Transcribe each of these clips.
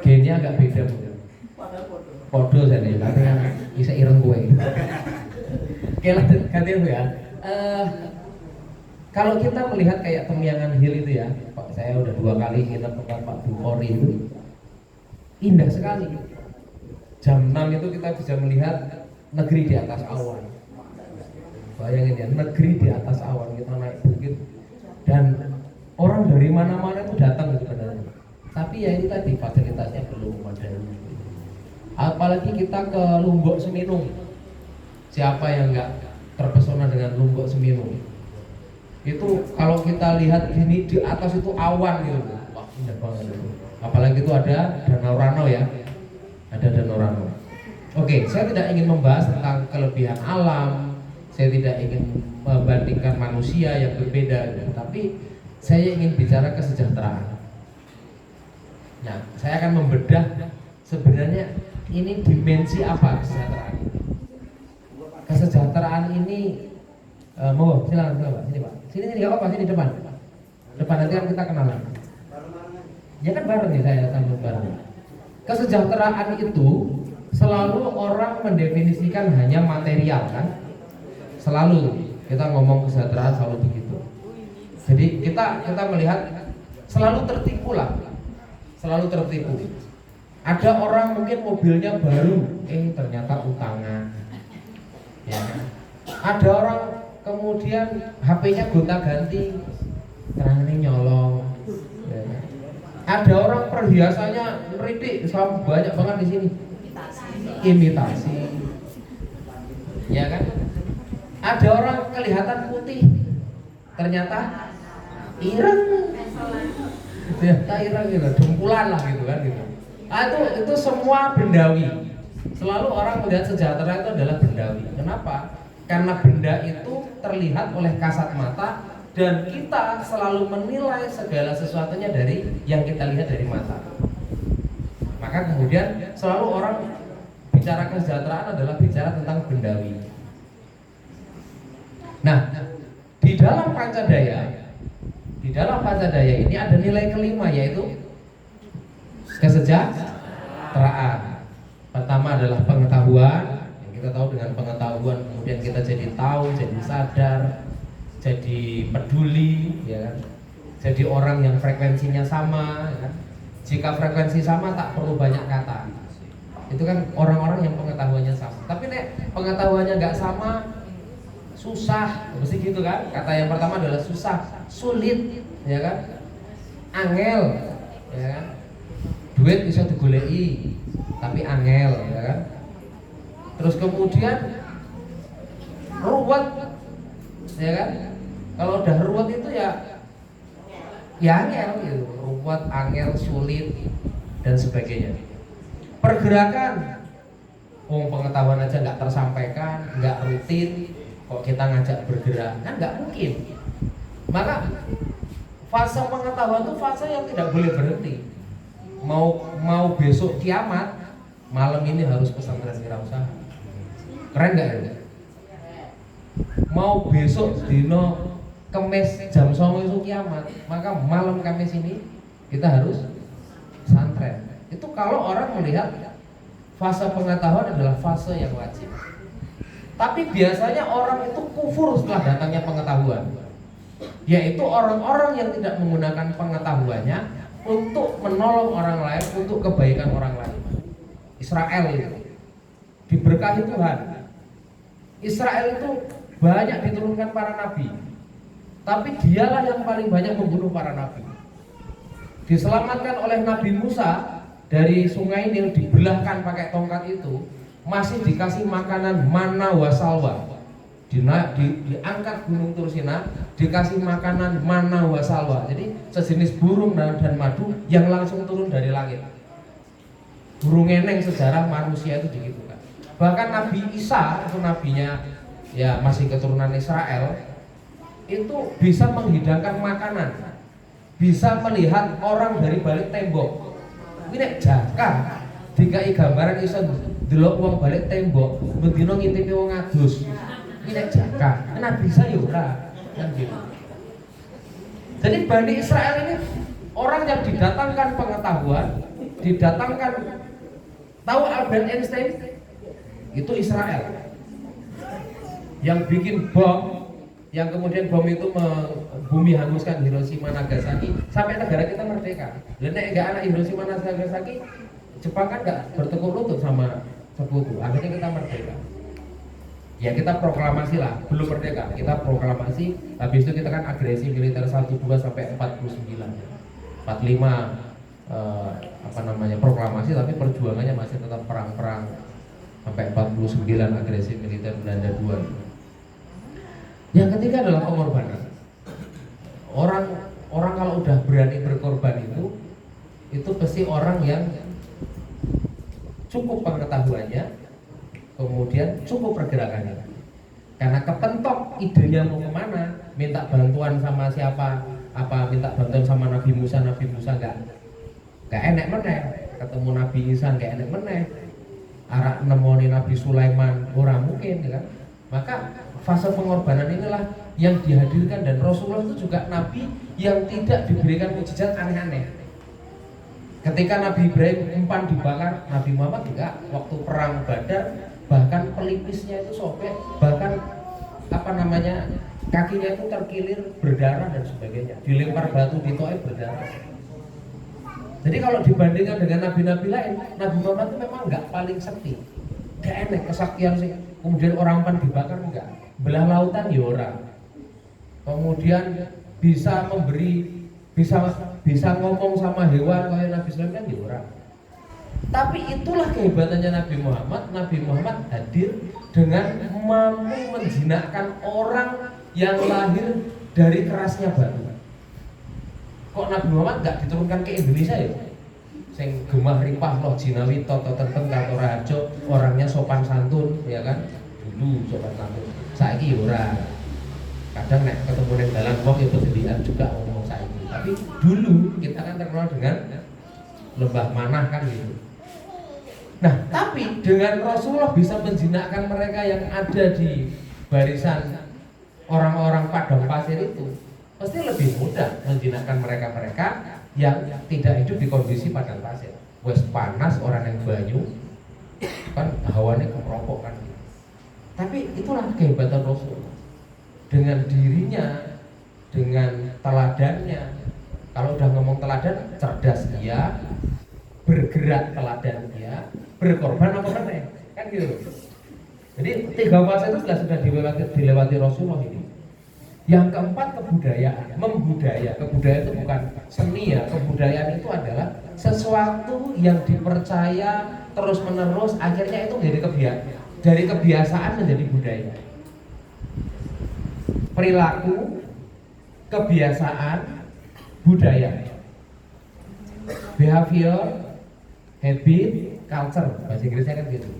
gennya agak beda mungkin. Podo jadi, tapi kan bisa ireng kue. Oke, lanjut ganti ya. Kalau kita melihat kayak Temyangan Hill itu ya, Pak, saya udah 2 kali nginep tempat Pak Bukhari itu, indah sekali. Jam 6 itu kita bisa melihat negeri di atas awan. Bayangin ya, negeri di atas awan, kita naik bukit dan orang dari mana-mana itu datang sebenarnya. Tapi ya itu tadi fasilitasnya belum memadai. Apalagi kita ke Lombok Seminung. Siapa yang nggak terpesona dengan Lombok Seminung? Itu kalau kita lihat ini di atas itu awan gitu. Wah, indah banget itu. Apalagi itu ada Danau Rano ya. Ada Danau Rano. Oke, saya tidak ingin membahas tentang kelebihan alam. Saya tidak ingin membandingkan manusia yang berbeda, tapi saya ingin bicara kesejahteraan. Nah, saya akan membedah sebenarnya ini dimensi apa kesejahteraan. Kesejahteraan ini mau silakan Pak, sini Pak. Sini nggak apa-apa, sini depan. Depan nanti kan kita kenalan. Ya kan bareng nih saya sambut bareng. Kesejahteraan itu selalu orang mendefinisikan hanya material kan? Selalu kita ngomong kesejahteraan selalu begitu. Jadi kita melihat selalu tertipu lah. Selalu tertipu. Ada orang mungkin mobilnya baru, ternyata utangan. Ya. Ada orang kemudian HP-nya gonta-ganti, terangnya nyolong. Ya. Ada orang perhiasannya meritik, banyak banget di sini. Imitasi. Ya kan? Ada orang kelihatan putih, ternyata ireng. Ternyata ireng gitu, dempulan lah gitu kan gitu. Itu semua bendawi. Selalu orang melihat sejahtera itu adalah bendawi. Kenapa? Karena benda itu terlihat oleh kasat mata dan kita selalu menilai segala sesuatunya dari yang kita lihat dari mata. Maka kemudian selalu orang bicara kesejahteraan adalah bicara tentang bendawi. Nah, di dalam Pancadaya ini ada nilai kelima yaitu kesejahteraan. Pertama adalah pengetahuan. Yang kita tahu dengan pengetahuan kemudian kita jadi tahu, jadi sadar, jadi peduli, ya kan? Jadi orang yang frekuensinya sama, ya kan? Jika frekuensi sama tak perlu banyak kata. Itu kan orang-orang yang pengetahuannya sama. Tapi nek pengetahuannya nggak sama, susah, mesti gitu kan? Kata yang pertama adalah susah, sulit, ya kan? Angel, ya kan? Duit bisa digoleki, tapi angel, ya kan? Terus kemudian ruwet, ya kan? Kalau udah ruwet itu ya angel gitu, ruwet, angel, sulit dan sebagainya. Pergerakan, pengetahuan aja nggak tersampaikan, nggak rutin, kok kita ngajak bergerak kan nggak mungkin. Maka fase pengetahuan itu fase yang tidak boleh berhenti. Mau besok kiamat, malam ini harus pesantren wirausaha. Keren nggak ya? Mau besok dino Kemis jam 09.00 itu kiamat, maka malam Kamis ini kita harus pesantren. Itu kalau orang melihat fase pengetahuan adalah fase yang wajib. Tapi biasanya orang itu kufur setelah datangnya pengetahuan, yaitu orang-orang yang tidak menggunakan pengetahuannya untuk menolong orang lain, untuk kebaikan orang lain. Israel itu diberkahi Tuhan. Israel itu banyak diturunkan para nabi, tapi dialah yang paling banyak membunuh para nabi. Diselamatkan oleh Nabi Musa dari sungai Nil, dibelahkan pakai tongkat itu, masih dikasih makanan mana wasalwa. Diangkat gunung Tursina, dikasih makanan mana wasalwa. Jadi sejenis burung dan madu yang langsung turun dari langit. Burung eneng sejarah manusia itu digitukan. Bahkan Nabi Isa, itu nabinya ya masih keturunan Israel, itu bisa menghidangkan makanan, bisa melihat orang dari balik tembok. Ini jaka dikai gambaran iso delok wong balik tembok, bendino ngintipi wong adus. Ini jaka, Nabi bisa ya ora, kan gitu. Jadi Bani Israel ini orang yang didatangkan pengetahuan didatangkan. Tahu Albert Einstein? Itu Israel yang bikin bom, yang kemudian bom itu bumi hanguskan Hiroshima Nagasaki sampai negara kita merdeka. Nek enggak anak Hiroshima Nagasaki, Jepang kan enggak bertekuk lutut sama sekutu. Akhirnya kita merdeka. Ya kita proklamasi lah, belum merdeka, kita proklamasi. Habis itu kita kan agresi militer 12 sampai 49, 45 proklamasi, tapi perjuangannya masih tetap perang-perang sampai 49 agresi militer Belanda 2. Yang ketiga adalah pengorbanan. Orang kalau udah berani berkorban itu pasti orang yang cukup pengetahuannya, kemudian cukup pergerakannya. Karena kepentok idenya mau kemana, minta bantuan sama siapa, minta bantuan sama Nabi Musa enggak enak meneh, ketemu Nabi Isa enggak enak meneh, arak nemoni Nabi Sulaiman orang mungkin, ya kan? Maka fase pengorbanan inilah yang dihadirkan, dan Rasulullah itu juga Nabi yang tidak diberikan mukjizat aneh-aneh. Ketika Nabi Ibrahim umpan dibakar, Nabi Muhammad enggak. Waktu perang Badar, bahkan pelipisnya itu sobek, bahkan kakinya itu terkilir berdarah dan sebagainya. Dilempar batu di Thaif berdarah. Jadi kalau dibandingkan dengan nabi-nabi lain, Nabi Muhammad itu memang enggak paling sakti. Enggak enak kesaktian sih. Kemudian orang umpan dibakar enggak. Belah lautan ya ora. Kemudian bisa ngomong sama hewan kayak Nabi Sulaiman kan ya ora. Tapi itulah kehebatannya Nabi Muhammad. Nabi Muhammad hadir dengan mampu menjinakkan orang yang lahir dari kerasnya batu. Kok Nabi Muhammad nggak diturunkan ke Indonesia ya? Sing gemah ripah loh jinawi toto tenteng kato rajo, orangnya sopan santun, ya kan? Dulu sopan santun. Saiki ora. Kadang nek ketemu ning dalan wong ya berlebihan juga ngomong saiki. Tapi dulu kita kan terkenal dengan lembah manah kan gitu. Nah, tapi dengan Rasulullah bisa menjinakkan mereka yang ada di barisan orang-orang padang pasir itu, pasti lebih mudah menjinakkan mereka-mereka yang tidak hidup di kondisi padang pasir. Wes panas orang yang banyu, kan hawanya kemeropok kan. Tapi itulah kehebatan Rasulullah. Dengan dirinya, dengan teladannya. Kalau udah ngomong teladan, cerdas dia, bergerak teladan dia, berkorban apa kan gitu. Jadi 3 fase itu sudah dilewati Rasulullah ini. Yang keempat kebudayaan, membudaya. Kebudayaan itu bukan seni ya, kebudayaan itu adalah sesuatu yang dipercaya terus menerus, akhirnya itu menjadi dari kebiasaan menjadi budaya. Perilaku, kebiasaan, budaya. Behavior, habit, culture, bahasa Inggrisnya kan gitu.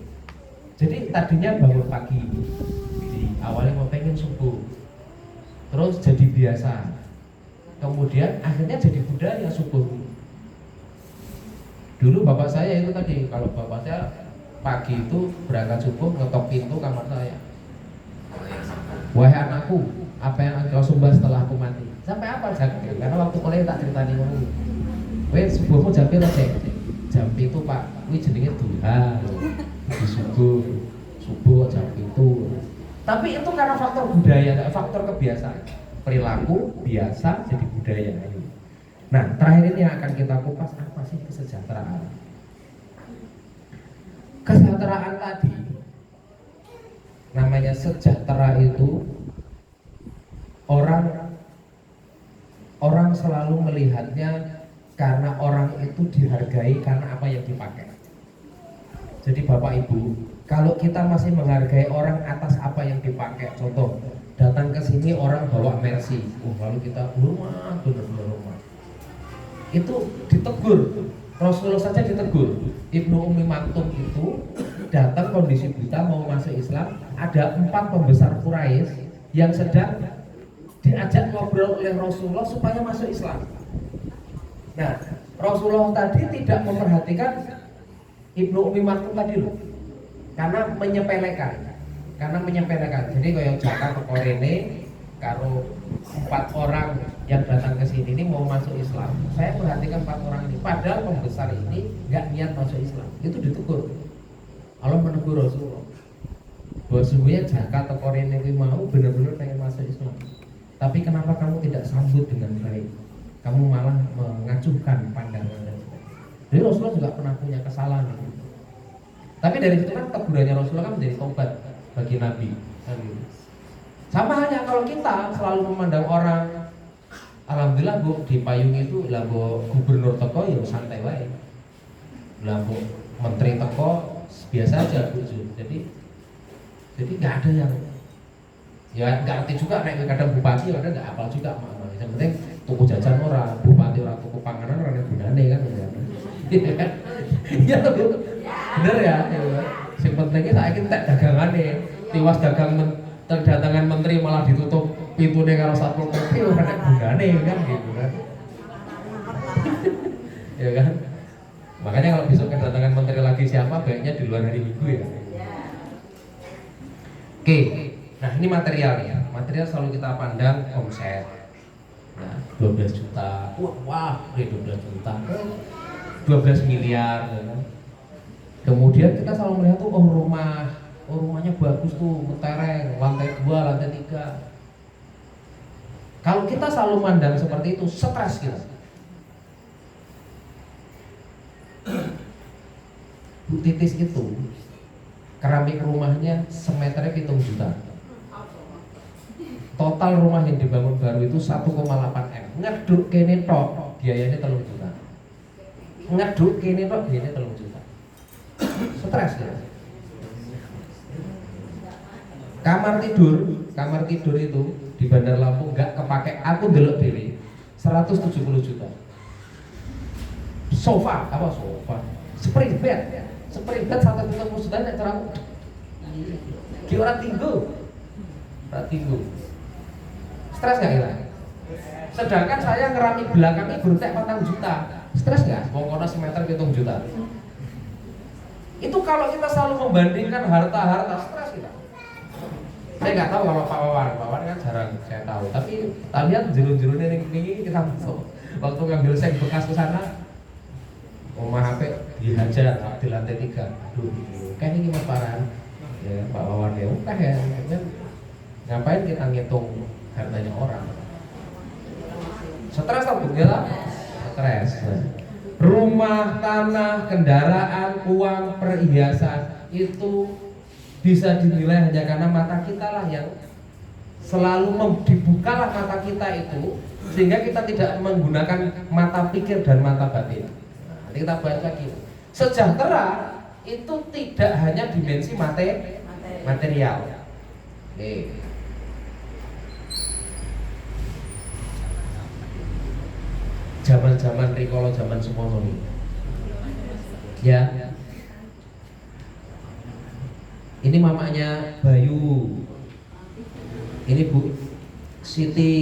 Jadi tadinya bangun pagi, awalnya mau pengen subuh, terus jadi biasa, kemudian akhirnya jadi budaya subuh. Dulu bapak saya itu tadi, kalau bapak saya pagi itu berangkat subuh ngetok pintu kamar saya. Wahai anakku, apa yang engkau sembah setelah aku mati? Sampai apa jaga? Karena waktu kuliah tak ceritani ngono. Kowe subuhmu jam piro, Cek? Jam 7, Pak. Kuwi jenenge duha. Di subuh jam 7. Tapi itu karena faktor budaya, faktor kebiasaan. Perilaku biasa jadi budaya. Nah, terakhir ini yang akan kita kupas, apa sih kesejahteraan? Kesejahteraan tadi, namanya sejahtera itu orang selalu melihatnya karena orang itu dihargai karena apa yang dipakai. Jadi Bapak Ibu, kalau kita masih menghargai orang atas apa yang dipakai, contoh datang ke sini orang bawa Mercy, lalu kita hormat, benar-benar hormat. Itu ditegur, Rasulullah saja ditegur. Ibnu Ummi Maktum itu datang kondisi buta mau masuk Islam, ada 4 pembesar Quraisy yang sedang diajak ngobrol oleh Rasulullah supaya masuk Islam. Nah, Rasulullah tadi tidak memperhatikan Ibnu Ummi Maktum tadi loh, karena menyepelekan. Jadi kayak Jaka ke Korene, karo 4 orang yang datang ke sini ini mau masuk Islam. Saya perhatikan 4 orang ini, padahal pembesar ini nggak niat masuk Islam. Itu ditegur. Allah menegur Rasulullah bahwa sesungguhnya zakat atau korin yang mau benar-benar pengen masuk Islam. Tapi kenapa kamu tidak sambut dengan baik? Kamu malah mengacuhkan pandangan dan sebagainya. Jadi Rasulullah juga pernah punya kesalahan. Tapi dari situ kan tegurannya Rasulullah kan menjadi tobat bagi Nabi. Sama halnya kalau kita selalu memandang orang, alhamdulillah Bu di payung itu lah Bu gubernur teko ya santai wae. Lah Bu menteri teko biasa aja Bu. Jadi nggak ada yang ya nggak ngerti juga naik kadang bupati ada nggak apal juga mana. Yang penting tuku jajan orang, bupati orang tuku panganan orang yang gunane kan ya. Iya Bu. Bener ya. Yang pentingnya saya tak dagangane, tiwas dagang terdatangan menteri malah ditutup pintunya karo Satpol PP ora nek gunane kan gitu kan. Ya kan? Makanya kalau besok kedatangan menteri lagi siapa baiknya di luar hari Minggu ya. Oke. Nah, ini material ya. Material selalu kita pandang omset. Nah, 12 juta. Wah, 12 juta. 12 miliar ya kan. Kemudian kita selalu melihat tuh rumahnya bagus tuh, mentereng, lantai 2, lantai 3. Kalau kita selalu mandang seperti itu, stres kita. Bu Titis itu keramik rumahnya semeternya 7 juta. Total rumah yang dibangun baru itu 1,8 M. Ngeduk kene tok, biayanya 3 juta. Ngeduk kene tok, biayanya 3 juta. Stres ya. Kamar tidur itu di Bandar Lampung nggak kepake, aku delok dhewe 170 juta. Sofa, spring bed 170 juta nek cara aku. Ki ora tinggu. Stres nggak ya? Sedangkan saya ngeramik belakangnya bertek 4 juta. Stres nggak? Pokoknya semeter 7 juta. Itu kalau kita selalu membandingkan harta stres kita. Saya nggak tahu kalau Pak Wawan kan jarang saya tahu. Tapi kita lihat jero-jerone ini kita masuk. Waktu ngambil seng bekas ke sana, rumah HP dihajar di lantai 3. Aduh, kayak ini Mas Farhan. Ya Pak Wawan ya, ngapain kita ngitung hartanya orang? Stres atau lah? Stres. Rumah, tanah, kendaraan, uang, perhiasan itu bisa dinilai hanya karena mata kita lah yang selalu dibukalah mata kita itu, sehingga kita tidak menggunakan mata pikir dan mata batin. Nanti kita bahas lagi. Sejahtera itu tidak hanya dimensi material. Oke. Zaman-zaman rikolo, zaman semono ini. Ya. Ini mamanya Bayu. Ini Bu Siti.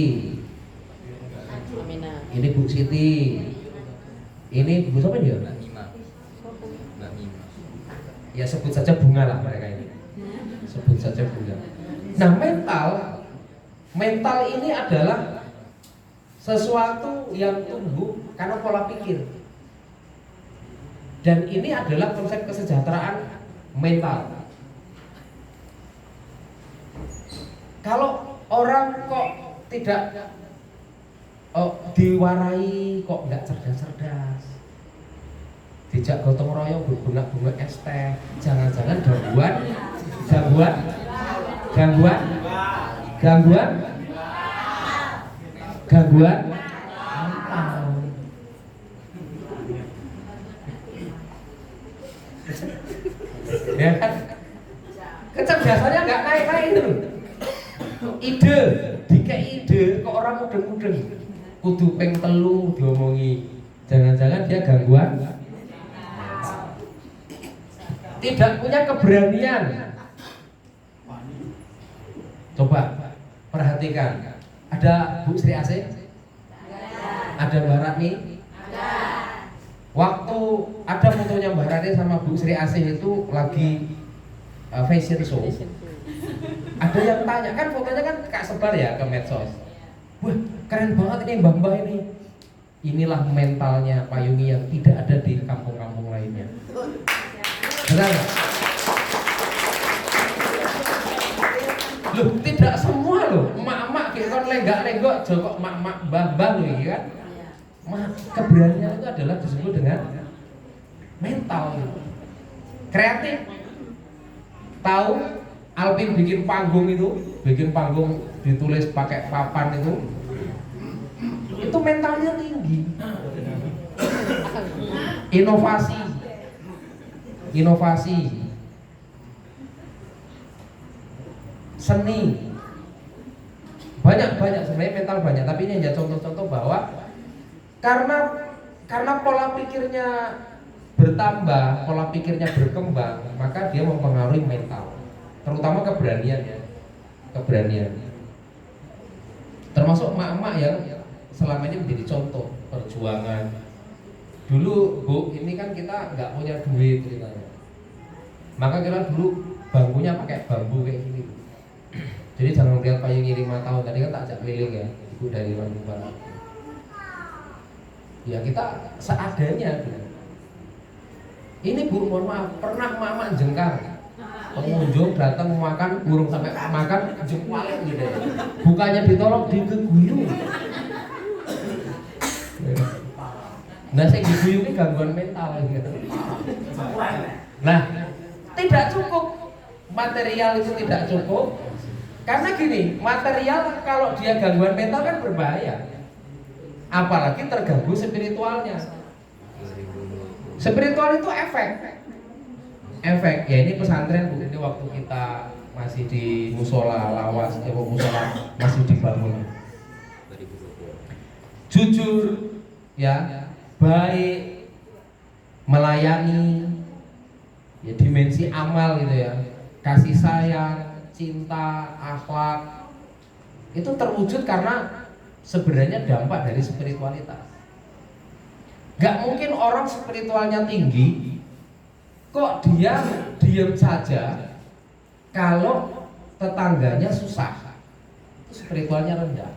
Ini Bu Siti. Ini Bu siapa dia? Ya sebut saja Bunga lah mereka ini. Sebut saja Bunga. Nah, mental ini adalah sesuatu yang tumbuh karena pola pikir. Dan ini adalah konsep kesejahteraan mental. Kalau orang kok tidak diwarai, kok nggak cerdas-cerdas, dijak gotong royong berbunga-bunga es teh, jangan-jangan gangguan mental. Ya kan? Kecerdasannya nggak naik-naik itu. Ide kok orang mudeng-mudeng. Kudu ping 3 diomongi. Jangan-jangan dia gangguan. Tidak punya keberanian. Coba perhatikan. Ada Bu Sri Asih? Ada Mbak Ratni? Ada. Waktu ada fotonya Mbak Ratni sama Bu Sri Asih itu lagi fashion show. Ada yang tanya, kan fotonya kan Kak sebar ya ke medsos. Wah, keren banget ini mbah-mbah ini. Inilah mentalnya payungi yang tidak ada di kampung-kampung lainnya. Benar nggak? Loh, tidak semua loh. Emak-emak kita kan lenggak-lenggok, jokok emak-emak mbah-mbah loh ya kan. Keberanian itu adalah disebut dengan mental gitu. Kreatif. Tahu Alvin bikin panggung ditulis pakai papan itu mentalnya tinggi. Inovasi, seni, banyak sebenarnya mental banyak. Tapi ini hanya contoh-contoh bahwa karena pola pikirnya bertambah, pola pikirnya berkembang, maka dia mempengaruhi mental, terutama keberanian. Termasuk emak-emak yang selama ini menjadi contoh perjuangan. Dulu Bu, ini kan kita nggak punya duit ceritanya, maka kita dulu bangkunya pakai bambu kayak gini. Jadi jangan lihat payungnya 5 tahun, tadi kan tak ajak keliling ya, Ibu dari Bandung Barat. Ya kita seadanya gitu. Ini Bu, mohon maaf, pernah mama jengkar, pengunjung datang makan, burung sampai makan jengkwalin gitu ya. Bukannya ditolong, diguyur. Nah, saya diguyur ini gangguan mental gitu. Nah, tidak cukup, material itu tidak cukup. Karena gini, material kalau dia gangguan mental kan berbahaya. Apalagi terganggu spiritualnya. Spiritual itu efek. Ya ini pesantren Bu, ini waktu kita masih di musola lawas, musola masih dibangun. Jujur, ya, baik, melayani, ya dimensi amal gitu ya, kasih sayang, cinta, akhlak, itu terwujud karena sebenarnya dampak dari spiritualitas. Gak mungkin orang spiritualnya tinggi kok dia diam saja kalau tetangganya susah, itu spiritualnya rendah.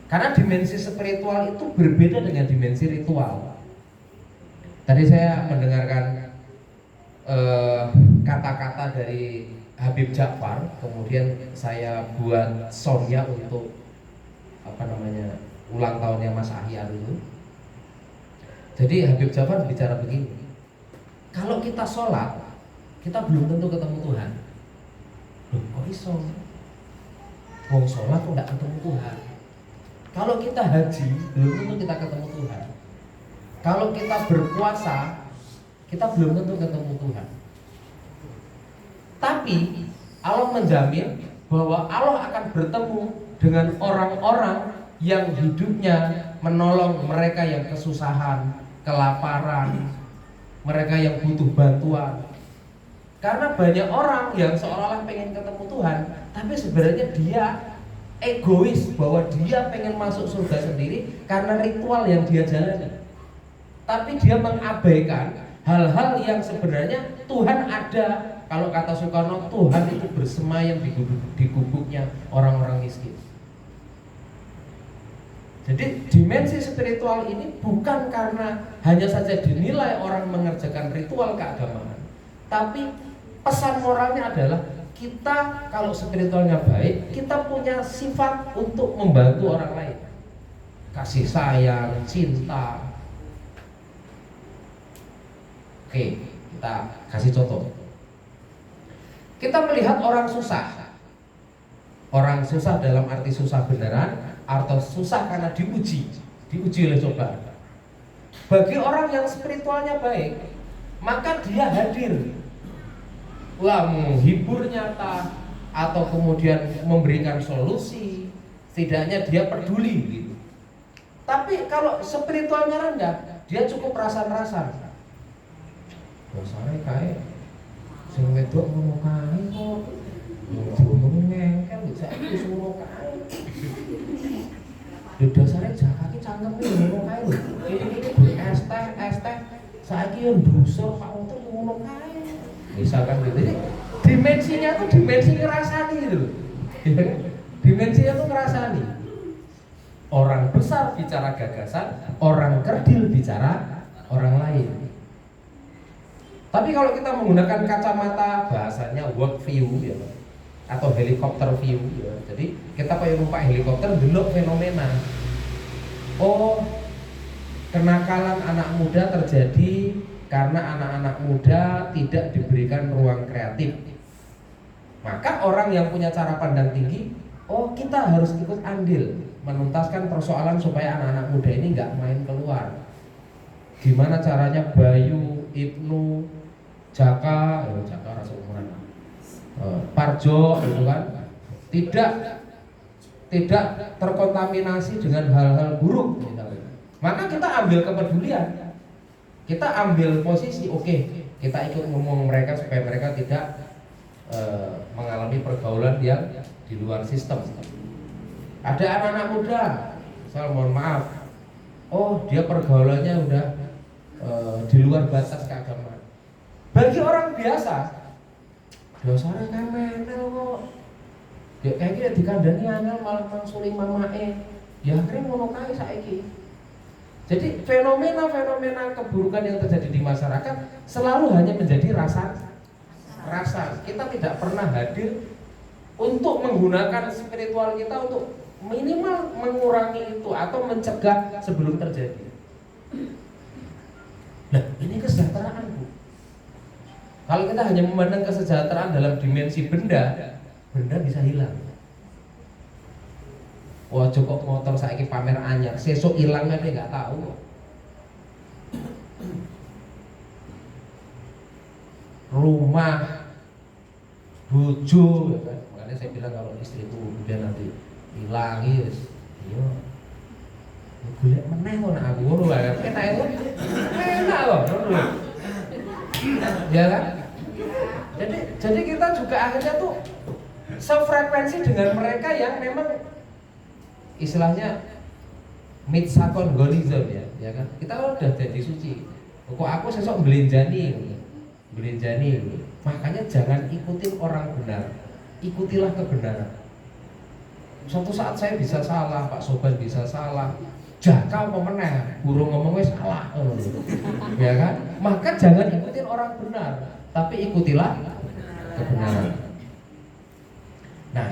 Karena dimensi spiritual itu berbeda dengan dimensi ritual. Tadi saya mendengarkan kata-kata dari Habib Ja'far, kemudian saya buat soundnya untuk ulang tahunnya Mas Ahyar itu. Jadi Habib Ja'far bicara begini, kalau kita sholat, kita belum tentu ketemu Tuhan. Loh, kok iso? Wong sholat kok gak ketemu Tuhan? Kalau kita haji, belum tentu kita ketemu Tuhan. Kalau kita berpuasa, kita belum tentu ketemu Tuhan. Tapi Allah menjamin bahwa Allah akan bertemu dengan orang-orang yang hidupnya menolong mereka yang kesusahan, kelaparan, mereka yang butuh bantuan. Karena banyak orang yang seolah-olah pengen ketemu Tuhan, tapi sebenarnya dia egois bahwa dia pengen masuk surga sendiri karena ritual yang dia jalani. Tapi dia mengabaikan hal-hal yang sebenarnya Tuhan ada. Kalau kata Soekarno, Tuhan itu bersemayam di gubuknya orang-orang miskin. Jadi dimensi spiritual ini bukan karena hanya saja dinilai orang mengerjakan ritual keagamaan, tapi pesan moralnya adalah kita kalau spiritualnya baik, kita punya sifat untuk membantu orang lain, kasih sayang, cinta. Oke, kita kasih contoh. Kita melihat orang susah dalam arti susah beneran atau susah karena diuji oleh cobaan. Bagi orang yang spiritualnya baik, maka dia hadir, menghibur nyata atau kemudian memberikan solusi, setidaknya dia peduli gitu. Tapi kalau spiritualnya rendah, dia cukup rasan-rasan. Dasare kae sing wedok ngono kae kok. Ngomong ngengkel bisa wis ngono kae. Lho dasare jakake cangkeme ngono kae lho. Iki ST saiki yo ndusur Pak Untung ngono kae. Misalkan gitu. Jadi dimensinya tuh dimensi ngerasani gitu. Dimensinya tuh ngerasani. Orang besar bicara gagasan, orang kerdil bicara orang lain. Tapi kalau kita menggunakan kacamata, bahasanya world view ya, atau helikopter view ya. Jadi kita kayak numpak helikopter delok fenomena. Oh, kenakalan anak muda terjadi karena anak-anak muda tidak diberikan ruang kreatif. Maka orang yang punya cara pandang tinggi, oh kita harus ikut andil menuntaskan persoalan supaya anak-anak muda ini nggak main keluar. Gimana caranya Bayu, Ibnu, Jaka rasa umuran, Parjo gitu kan, tidak terkontaminasi dengan hal-hal buruk misalnya. Maka kita ambil kepedulian, kita ambil posisi, oke, kita ikut ngomong mereka supaya mereka tidak mengalami pergaulan yang di luar sistem. Ada anak-anak muda, saya mohon maaf, oh dia pergaulannya udah di luar batas keagamaan. Bagi orang biasa, dasarnya kemenel kok. Ya kayak gini dikandani angel malah mangsuli mamae. Ya akhirnya ngono kae saiki. Jadi fenomena-fenomena keburukan yang terjadi di masyarakat selalu hanya menjadi rasa. Kita tidak pernah hadir untuk menggunakan spiritual kita untuk minimal mengurangi itu atau mencegah sebelum terjadi. Nah, ini kesejahteraan, Bu. Kalau kita hanya memandang kesejahteraan dalam dimensi benda bisa hilang. Wah, kok motor saiki pamer anyar, sesuk hilang kan dia nggak tahu. Rumah, bojo, ya kan? Makanya saya bilang kalau istriku kemudian nanti hilang, yes, iya. Golek meneh kok nak aku ngono lah. Enak itu. Enak kok, ngono. Ya kan? Jadi kita juga akhirnya tuh sefrekuensi dengan mereka yang memang istilahnya mitsakon golism ya kan? Kita udah jadi suci. Kok aku sesok belenjani. Makanya jangan ikutin orang benar. Ikutilah kebenaran. Suatu saat saya bisa salah, Pak Soban bisa salah. Jaka pemenang, burung ngomongnya salah, ya kan? Maka jangan ikutin orang benar, tapi ikutilah kebenaran. Nah,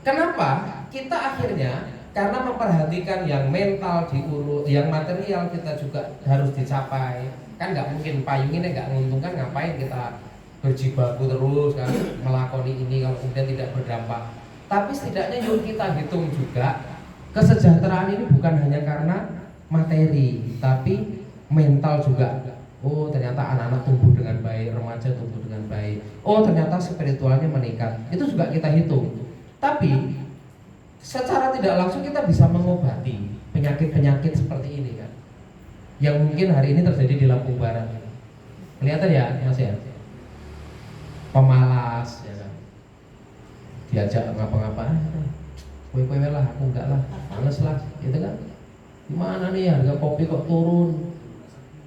kenapa kita akhirnya karena memperhatikan yang mental diurus, yang material kita juga harus dicapai. Kan nggak mungkin payung ini nggak menguntungkan, ngapain kita berjibaku terus kan melakoni ini kalau kemudian tidak berdampak. Tapi setidaknya yuk kita hitung juga. Kesejahteraan ini bukan hanya karena materi, tapi mental juga. Oh ternyata anak-anak tumbuh dengan baik, remaja tumbuh dengan baik. Oh ternyata spiritualnya meningkat. Itu juga kita hitung. Tapi secara tidak langsung kita bisa mengobati penyakit-penyakit seperti ini kan, yang mungkin hari ini terjadi di Lampung Barat. Kelihatan ya Mas ya? Pemalas ya kan? Diajak ngapa-ngapain, kue-kue lah, aku enggak lah, males lah, gitu kan? Gimana nih harga kopi kok turun?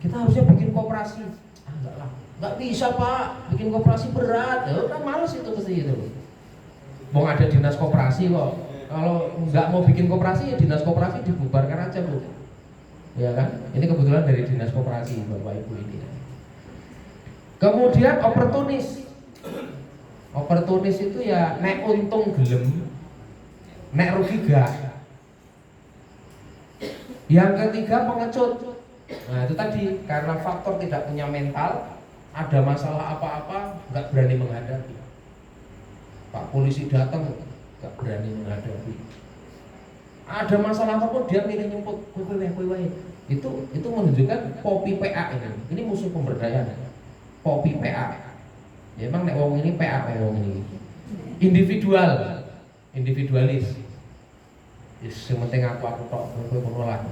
Kita harusnya bikin koperasi. Enggak lah, enggak bisa Pak, bikin koperasi berat. Ya udah males itu pasti itu. Mau ada dinas koperasi kok. Kalau nggak mau bikin koperasi ya dinas koperasi dibubarkan aja Bu. Ya kan? Ini kebetulan dari dinas koperasi Bapak Ibu ini. Kemudian oportunis. Oportunis itu ya nek untung gelem, nek rugi gak. Yang ketiga pengecut. Nah itu tadi karena faktor tidak punya mental, ada masalah apa-apa nggak berani menghadapi. Pak polisi datang nggak berani menghadapi. Ada masalah apapun dia milih nyemput kue. Itu menunjukkan popi PA ini. Ini musuh pemberdayaan. Popi PA. Ya emang nek wong ini PA wong ini. Individualis. Yang penting aku tok, kowe menolak.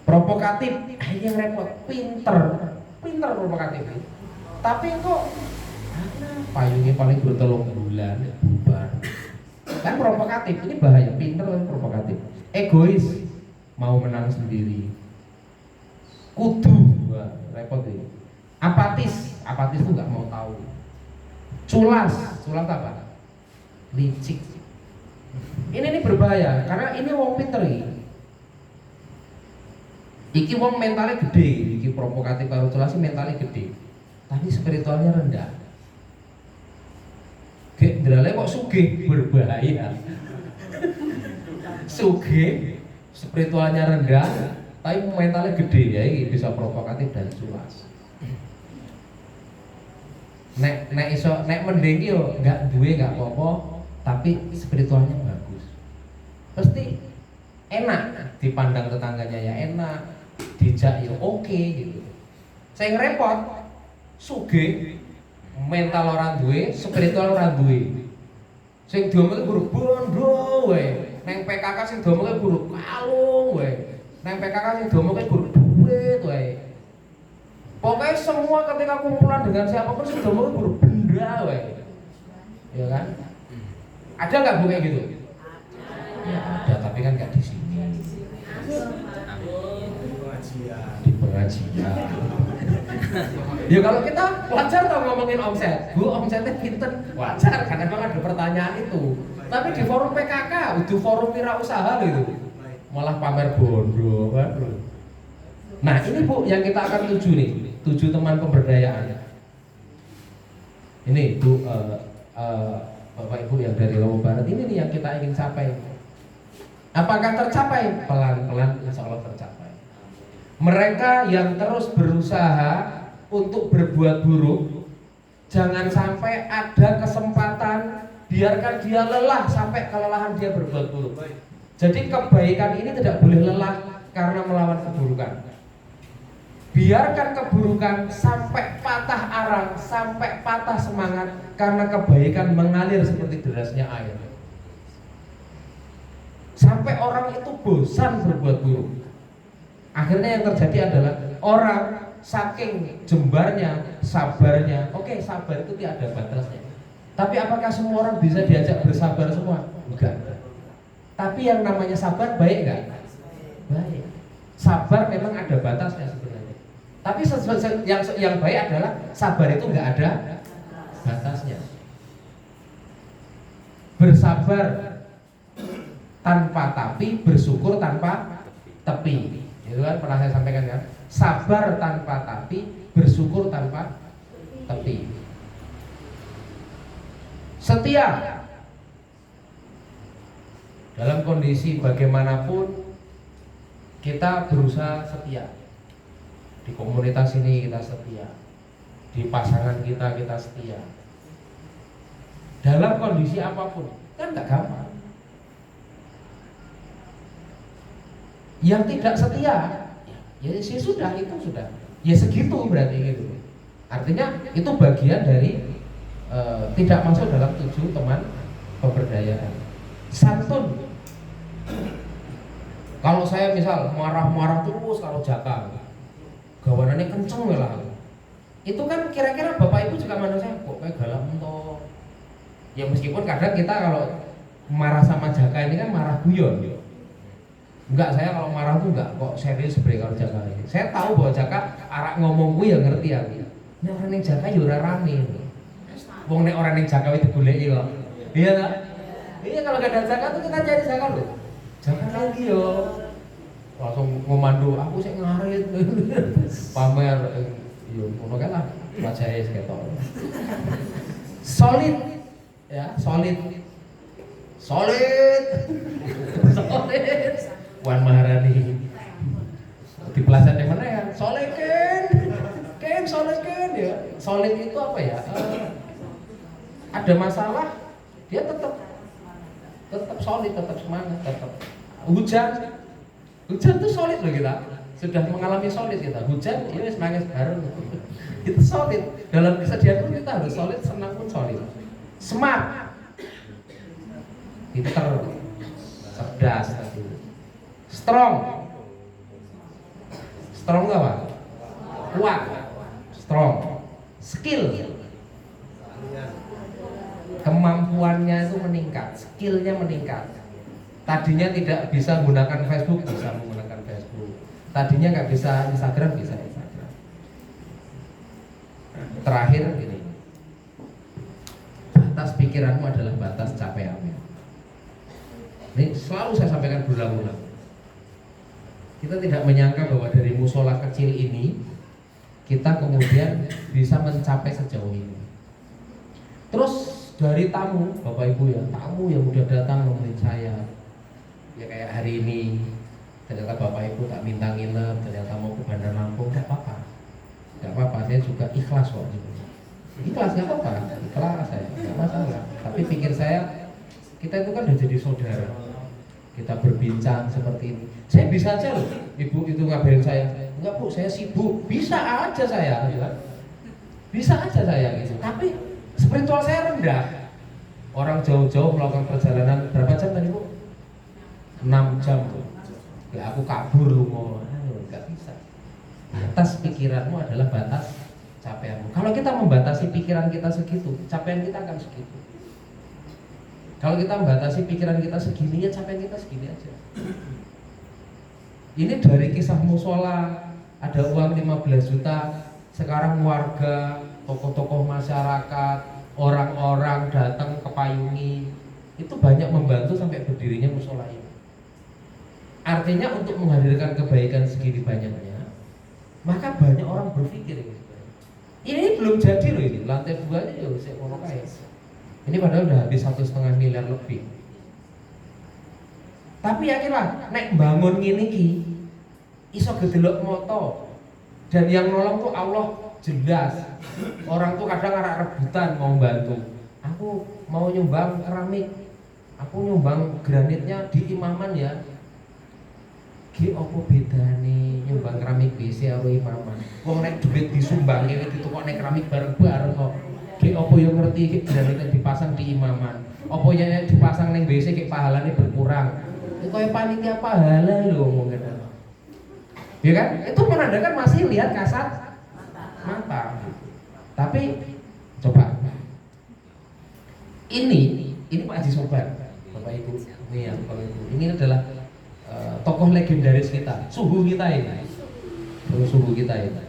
Provokatif, yang repot, pinter provokatif. Tapi kok payungnya paling bertelung bulan bubar. Kan provokatif, ini bahaya, pinter tapi provokatif. Egois, mau menang sendiri. Kudu, wah, repot ini. Apatis itu nggak mau tahu. Culas apa? Licik. Ini berbahaya karena ini wong pinter iki wong mentalnya gede, iki provokatif karo celasi mentalnya gede, tapi spiritualnya rendah. Gendrale kok sugih, berbahaya. Sugih, spiritualnya rendah, tapi mentalnya gede, ya ini bisa provokatif dan culas. Nek iso nek mending yo enggak duwe enggak apa-apa, tapi spiritualnya bagus. Pasti enak, dipandang tetangganya ya enak, dijak ya oke gitu. Saya ngerepot, sugih, mental orang duwe, spiritual orang duwe. Sing diomongke guru bondo wae, nang PKK sing diomongke guru kalung wae, nang PKK sing diomongke guru duit wae. Pokoknya semua ketika kumpulan dengan siapapun sing diomongke guru benda wae. Ya kan? Ada nggak bu kayak gitu? Ya ada, tapi kan nggak di sini. Di pengajian. Ya kalau kita wajar tau ngomongin omset, bu omsetnya pinter, wajar karena memang ada pertanyaan itu. Tapi di forum PKK, di forum wirausaha gitu, malah pamer bondo kan. Nah ini bu yang kita akan tuju nih, tuju teman pemberdayaan. Ini bu Bapak Ibu yang dari Lombok Barat, ini nih yang kita ingin capai. Apakah tercapai? Pelan-pelan insya Allah tercapai. Mereka yang terus berusaha untuk berbuat buruk, jangan sampai ada kesempatan biarkan dia lelah sampai kelelahan dia berbuat buruk. Jadi kebaikan ini tidak boleh lelah karena melawan keburukan. Biarkan keburukan sampai patah arang, sampai patah semangat karena kebaikan mengalir seperti derasnya air. Sampai orang itu bosan berbuat buruk. Akhirnya yang terjadi adalah orang saking jembarnya, sabarnya. Oke, sabar itu tidak ada batasnya. Tapi apakah semua orang bisa diajak bersabar semua? Enggak. Tapi yang namanya sabar baik enggak? Baik. Sabar memang ada batasnya sebenarnya. Tapi yang baik adalah sabar itu enggak ada batasnya. Bersabar tanpa tapi, bersyukur tanpa tepi. Itu kan pernah saya sampaikan kan? Sabar tanpa tapi, bersyukur tanpa tepi. Setia. Dalam kondisi bagaimanapun kita berusaha setia. Di komunitas ini kita setia. Di pasangan kita setia. Dalam kondisi apapun, kan nggak gampang. Yang tidak setia, ya sudah itu sudah. Ya segitu berarti gitu. Artinya itu bagian dari tidak masuk dalam tujuh teman pemberdayaan. Santun. Kalau saya misal marah-marah terus kalau Jaka, gawanannya kenceng lah. Itu kan kira-kira Bapak Ibu juga manusia kok kayak galak mentok. Ya meskipun kadang kita kalau marah sama Jaka ini kan marah guyon. Enggak, saya kalau marah tuh enggak kok serius sebenarnya kalau Jaka ini. Saya tahu bahwa Jaka arak ngomongku ya ngerti aku. Ini orang yang Jaka ya ora rame. Wong nek orang yang Jaka itu goleki kok. Iya tak? Iya kalau gak ada Jaka tuh kita cari Jaka loh. Jangan lagi yo. Langsung ngomando aku sik ngarit. Pamer yo ngono kan lah. Wajahe ketok. Solid ya, solid. Solid. Solid. Wan Maharani di plaza yang mana ya? Solid kan solid kan ya. Solid itu apa ya? Ada masalah dia tetap solid, tetap semangat, tetap hujan tuh solid loh kita. Sudah mengalami solid kita. Hujan ini nangis bareng. Itu solid. Dalam kesedihan pun kita harus solid, senang pun solid. Smart, pinter, cerdas tadi. Strong apa? Kuat. Strong. Skill. Kemampuannya itu meningkat, skillnya meningkat. Tadinya tidak bisa menggunakan Facebook, bisa menggunakan Facebook. Tadinya nggak bisa Instagram, bisa Instagram. Terakhir ini, batas pikiranmu adalah batas capaianmu. selalu saya sampaikan berulang-ulang. Kita tidak menyangka bahwa dari musola kecil ini kita kemudian bisa mencapai sejauh ini. Terus dari tamu, Bapak Ibu ya, tamu yang udah datang nemenin saya, ya kayak hari ini, ternyata Bapak Ibu tak minta nginep, ternyata mau ke Bandar Lampung, nggak apa-apa, saya juga ikhlas kok. Ikhlas nggak apa-apa, ikhlas saya, nggak masalah. Tapi pikir saya, kita itu kan udah jadi saudara. Kita berbincang seperti ini. Saya bisa aja loh, ibu itu ngabarin saya, enggak Bu, saya sibuk. Bisa aja saya, bisa aja saya gitu. Tapi spiritual saya rendah. Orang jauh-jauh melakukan perjalanan berapa jam tadi Bu? 6 jam tuh. Ya aku kabur lu mau, nggak bisa. Batas pikiranmu adalah batas capaianmu. Kalau kita membatasi pikiran kita segitu, capaian kita akan segitu. Kalau kita membatasi pikiran kita segini, ya capaian kita segini aja. Ini dari kisah musola, ada uang 15 juta, sekarang warga, tokoh-tokoh masyarakat, orang-orang datang ke Payungi, itu banyak membantu sampai berdirinya musola ini. Artinya untuk menghadirkan kebaikan segini banyaknya, maka banyak orang berpikir ini belum jadi loh, ini lantai 2 nya ya saya mau kaya. Ini padahal udah habis 1,5 miliar lebih. Tapi yakinlah, nek bangun ngene iki iso gedelok moto. Dan yang nolong tuh Allah jelas. Orang tuh kadang arek rebutan mau bantu. Aku mau nyumbang keramik. Aku nyumbang granitnya di Imaman ya. Ki opo bedane nyumbang keramik BC karo Imaman? Wong nek duit disumbang iki ditukok nek keramik bareng-bareng kok. Ki opo yo ngerti ki granitnya dipasang di Imaman. Opo ya dipasang ning BC ki pahalane berkurang. Itu kayak panitia pahala lho ngomong gitu. Ya kan? Itu menandakan masih lihat kasat mata. Tapi coba ini Pak Haji Sobar, Bapak Ibu, ini ya Bapak Ibu. Ini adalah tokoh legendaris kita, suhu kita ini. Suhu kita ini.